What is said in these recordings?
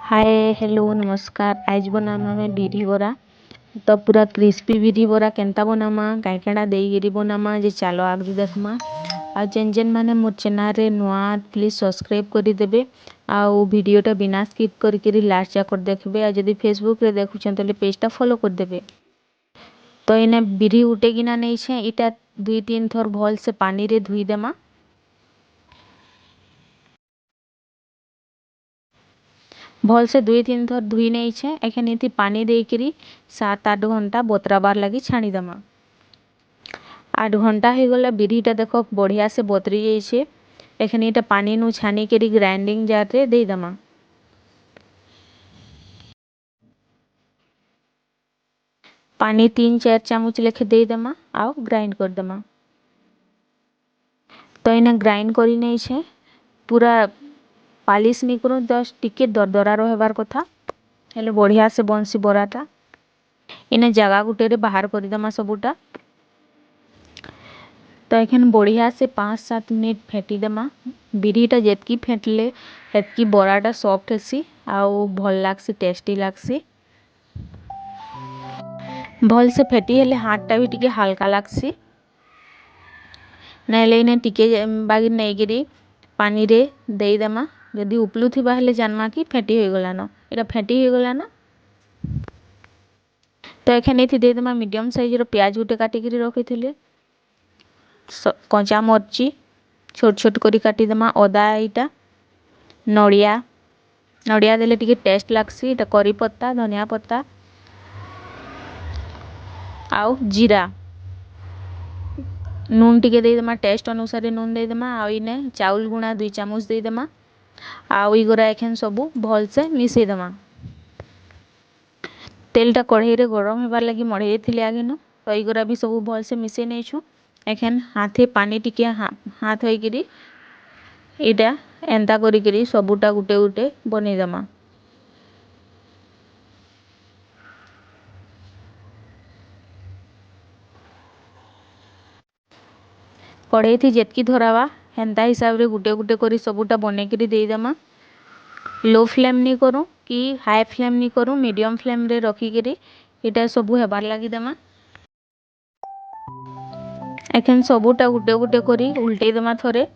Hi hello नमस्कार। आज बनामा में बिरी बरा। तो पूरा क्रिस्पी बिरी बरा केनता बनामा काई काड़ा देईगिरी बनामा जे चलो आगरी देखमा। आ जेन जेन माने मोर चैनल रे नुआ प्लीज सब्सक्राइब करी देबे। आ वीडियोटा बिना स्किप करी लास्ट जाकर देखबे। आ जदी फेसबुक रे देखुछन तले पेजटा फॉलो कर देबे। तो इने बिरी उठे किना नहीं छे इटा 2-3 थर भल से पानी रे धुई देमा। भल से 2-3 थर धुई नहीं छे एखन इति पानी देकरी 7-8 घंटा बतराबार लगी छाणी देमा। 8 घंटा हो गला बिरीटा देखो बढ़िया से बतरी जाइछे। एखन इटा पानी नु छानी करी ग्राइंडिंग जार रे दे देमा। पानी 3-4 चामच लेखे दे देमा आ ग्राइंड कर देमा। तो इने ग्राइंड करी नहीं छे पूरा पालिश नहीं करूँ जस्ट टिके दरदरा रहबार कथा हेले बढ़िया से बंसी बराटा। इने जगह गुटे रे बाहर कर देमा सबूटा। तो एखन बढ़िया से 5-7 मिनट फेंटी देमा। बिरीटा जेतकी फेंटले हेतकी बराटा सॉफ्ट हेसी आउ भल लागसी टेस्टी लागसी। भल से फेंटी हेले हाथटा भी टिके हल्का लागसी। नाइले इने टिके बागी नेगिरी पानी रे देई देमा। जदी उपलू थिबा हेले जानमा कि फेंटी हो गलानो। एटा फेंटी हो गलानो। तो एखन एथि दे देमा मीडियम साइज रो प्याज गुटे काटी करी रखिथिले। कंचा मरची छोट छोट करी काटी देमा। अदा इटा नड़िया नड़िया देले टिके टेस्ट लागसी। इटा करी पत्ता धनिया पत्ता आउ जीरा नून टिके दे देमा टेस्ट अनुसार नून दे देमा। आउ इने चाउल गुणा 2 चामच दे देमा। आउ इगोरा एखन सबू भल से मिसई देमा। तेलटा कढ़ाई रे गरम हेबार लगी मढ़े देथिले आगे न। तो इगोरा भी सबू भल से मिसई नेछु। एखन हाथे पानी टिके हाथ होई करी इटा एंता करी करी सबूटा गुटे गुटे बने देमा। कढ़ाई थी जेतकी धरावा हेंता हिसाब रे गुटे गुटे करी सबूटा बने करी दे देमा। लो फ्लेम नहीं करूँ कि हाई फ्लेम नहीं करूँ मीडियम फ्लेम रे रखी करी इटा सबू हेबार लगी देमा। एखन सबूटा गुटे गुटे करी उल्टे देमा थरे।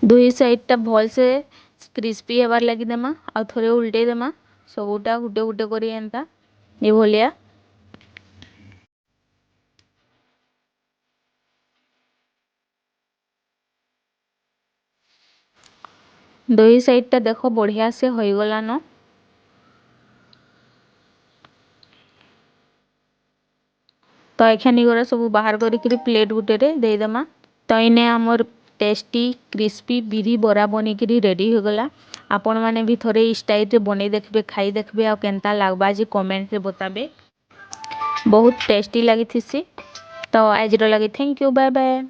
दुई साइडटा भल से क्रिस्पी हेबार लगी देमा। आ थरे उल्टे देमा सबूटा गुटे गुटे करी एंता ये भलिया। दुई साइडटा देखो बढ़िया से होई गलानो। तो एखन इगोरा सबू बाहर करी करी प्लेट गुटे रे दे देमा। तो इने हमर टेस्टी क्रिस्पी बिरी बरा बनी करी रेडी हो गला। आपण माने भी थोड़े इस टाइप रे बने देखबे खाई देखबे आ केनता लागबा जे कमेंट रे बताबे। बहुत टेस्टी लगी थी। तो आज रो लगी थैंक यू बाय बाय।